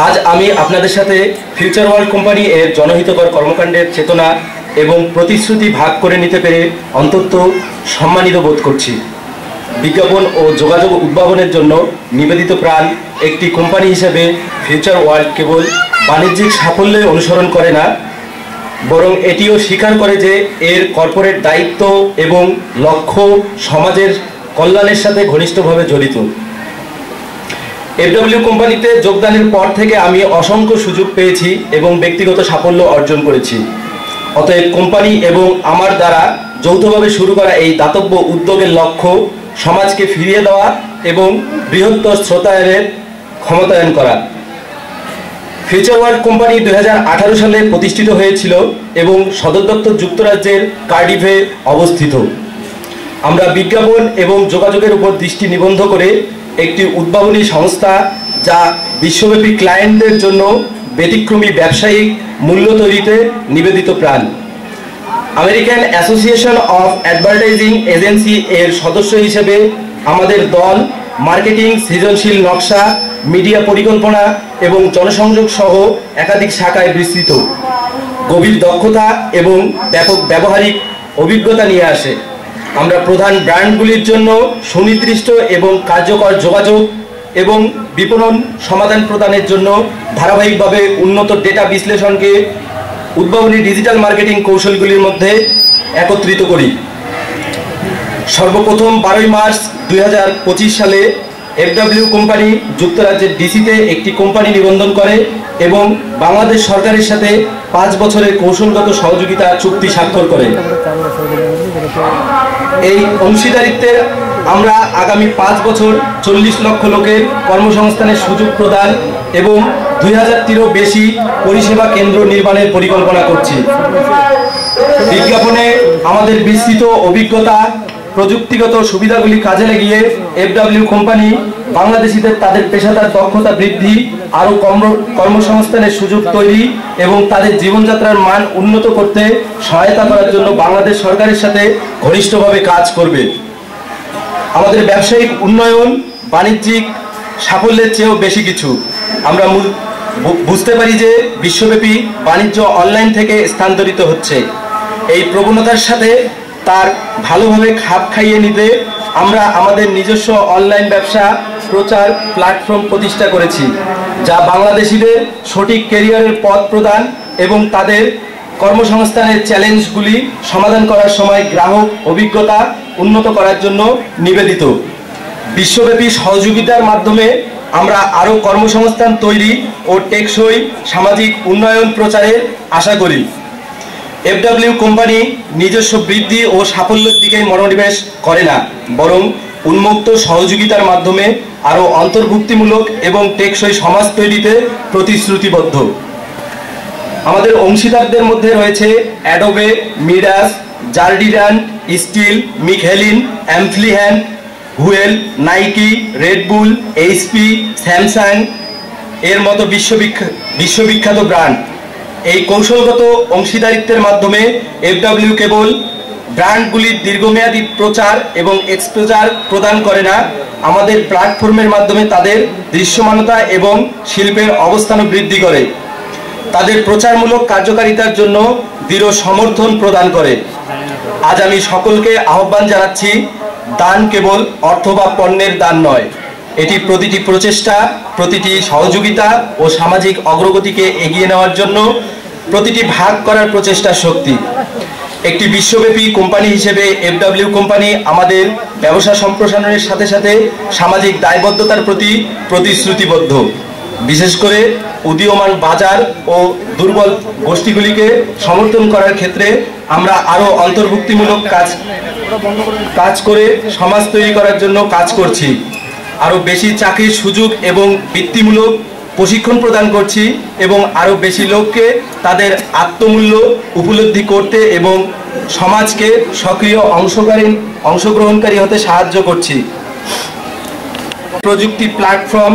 আজ আমি আপনাদের সাথে ফিউচার ওয়ার্ল্ড কোম্পানি এর জনহিতকর কর্মকাণ্ডের চেতনা এবং প্রতিশ্রুতি ভাগ করে নিতে পেরে অন্তত সম্মানিত বোধ করছি। বিজ্ঞাপন ও যোগাযোগ উদ্ভাবনের জন্য নিবেদিত প্রাণ একটি কোম্পানি হিসেবে ফিউচার ওয়ার্ল্ড কেবল বাণিজ্যিক সাফল্যে অনুসরণ করে না, বরং এটিও স্বীকার করে যে এর কর্পোরেট দায়িত্ব এবং লক্ষ্য সমাজের কল্যাণের সাথে ঘনিষ্ঠভাবে জড়িত। এফডব্লিউ কোম্পানিতে যোগদানের পর থেকে আমি অসংখ্য সুযোগ পেয়েছি এবং ব্যক্তিগত সাফল্য অর্জন করেছি। অতএব কোম্পানি এবং আমার দ্বারা যৌথভাবে শুরু করা এই দাতব্য উদ্যোগের লক্ষ্য সমাজকে ফিরিয়ে দেওয়া এবং বৃহত্তর শ্রোতায়নের ক্ষমতায়ন করা। ফিউচার ওয়ার্ল্ড কোম্পানি 2018 সালে প্রতিষ্ঠিত হয়েছিল এবং সদর দপ্তর যুক্তরাজ্যের কার্ডিফে অবস্থিত। আমরা বিজ্ঞাপন এবং যোগাযোগের উপর দৃষ্টি নিবদ্ধ করে একটি উদ্ভাবনী সংস্থা যা বিশ্বব্যাপী ক্লায়েন্টদের জন্য ব্যতিক্রমী ব্যবসায়িক মূল্য তৈরিতে নিবেদিত প্রাণ। American association of advertising agency এর সদস্য হিসেবে আমাদের দল মার্কেটিং, সৃজনশীল নকশা, মিডিয়া পরিকল্পনা এবং জনসংযোগ সহ একাধিক শাখায় বিস্তৃত। গভীর দক্ষতা এবং ব্যাপক ব্যবহারিক অভিজ্ঞতা নিয়ে আসে। আমরা প্রধান ব্র্যান্ডগুলির জন্য সুনির্দিষ্ট এবং কার্যকর যোগাযোগ এবং বিপণন সমাধান প্রদানের জন্য ধারাবাহিকভাবে উন্নত ডেটা বিশ্লেষণকে উদ্ভাবনী ডিজিটাল মার্কেটিং কৌশলগুলির মধ্যে একত্রিত করি। সর্বপ্রথম 12 মার্চ 2025 সালে এফডব্লিউ কোম্পানি যুক্তরাজ্যের ডিসিতে একটি কোম্পানি নিবন্ধন করে এবং বাংলাদেশ সরকারের সাথে 5 বছরের কৌশলগত সহযোগিতা চুক্তি স্বাক্ষর করে। এই অংশীদারিত্বের আমরা আগামী 5 বছর 40 লক্ষ লোকের কর্মসংস্থানের সুযোগ প্রদান এবং 2000টিরও বেশি পরিষেবা কেন্দ্র নির্মাণের পরিকল্পনা করছি। বিজ্ঞাপনে আমাদের বিস্তৃত অভিজ্ঞতা, প্রযুক্তিগত সুবিধাগুলি কাজে লাগিয়ে এফডব্লিউ কোম্পানি বাংলাদেশিদের তাদের পেশাদার দক্ষতা বৃদ্ধি, আরও কর্মসংস্থানের সুযোগ তৈরি এবং তাদের জীবনযাত্রার মান উন্নত করতে সহায়তা করার জন্য বাংলাদেশ সরকারের সাথে ঘনিষ্ঠভাবে কাজ করবে। আমাদের ব্যবসায়িক উন্নয়ন বাণিজ্যিক সাফল্যের চেয়েও বেশি কিছু। আমরা বুঝতে পারি যে বিশ্বব্যাপী বাণিজ্য অনলাইন থেকে স্থানান্তরিত হচ্ছে। এই প্রবণতার সাথে তার ভালোভাবে খাপ খাইয়ে নিতে আমরা আমাদের নিজস্ব অনলাইন ব্যবসা প্রচার প্ল্যাটফর্ম প্রতিষ্ঠা করেছি, যা বাংলাদেশিদের সঠিক ক্যারিয়ারের পথ প্রদান এবং তাদের কর্মসংস্থানের চ্যালেঞ্জগুলি সমাধান করার সময় গ্রাহক অভিজ্ঞতা উন্নত করার জন্য নিবেদিত। বিশ্বব্যাপী সহযোগিতার মাধ্যমে আমরা আরও কর্মসংস্থান তৈরি ও টেকসই সামাজিক উন্নয়ন প্রচারের আশা করি। এফডব্লিউ কোম্পানি নিজস্ব বৃদ্ধি ও সাফল্যের দিকে মনোনিবেশ করে না, বরং উন্মুক্ত সহযোগিতার মাধ্যমে আরও অন্তর্ভুক্তিমূলক এবং টেকসই সমাজ তৈরিতে প্রতিশ্রুতিবদ্ধ। আমাদের অংশীদারদের মধ্যে রয়েছে অ্যাডোবে, মিডাস, জার্ডিয়ান স্টিল, মিকহেলিন, অ্যামফ্লিহ্যান, হুয়েল, নাইকি, রেডবুল, এইচপি, স্যামসাং এর মতো বিশ্ববিখ্যাত ব্র্যান্ড। এই কৌশলগত অংশীদারিত্বের মাধ্যমে এফডব্লিউ কেবল ব্র্যান্ডগুলির দীর্ঘমেয়াদী প্রচার এবং এক্সপোজার প্রদান করে না, আমাদের প্ল্যাটফর্মের মাধ্যমে তাদের দৃশ্যমানতা এবং শিল্পের অবস্থানও বৃদ্ধি করে, তাদের প্রচারমূলক কার্যকারিতার জন্য দৃঢ় সমর্থন প্রদান করে। আজ আমি সকলকে আহ্বান জানাচ্ছি, দান কেবল অর্থ বা পণ্যের দান নয়, এটি প্রতিটি প্রচেষ্টা, প্রতিটি সহযোগিতা ও সামাজিক অগ্রগতিকে এগিয়ে নেওয়ার জন্য প্রতিটি ভাগ করার প্রচেষ্টার শক্তি। একটি বিশ্বব্যাপী কোম্পানি হিসেবে এফডব্লিউ কোম্পানি আমাদের ব্যবসা সম্প্রসারণের সাথে সাথে সামাজিক দায়বদ্ধতার প্রতি প্রতিশ্রুতিবদ্ধ। বিশেষ করে উদীয়মান বাজার ও দুর্বল গোষ্ঠীগুলিকে সমর্থন করার ক্ষেত্রে আমরা আরও অন্তর্ভুক্তিমূলক কাজ করে সমাজ তৈরি করার জন্য কাজ করছি। আরও বেশি চাকরির সুযোগ এবং বৃত্তিমূলক প্রশিক্ষণ প্রদান করছি এবং আরও বেশি লোককে তাদের আত্মমূল্য উপলব্ধি করতে এবং সমাজকে সক্রিয় অংশগ্রহণকারী হতে সাহায্য করছি। প্রযুক্তি প্ল্যাটফর্ম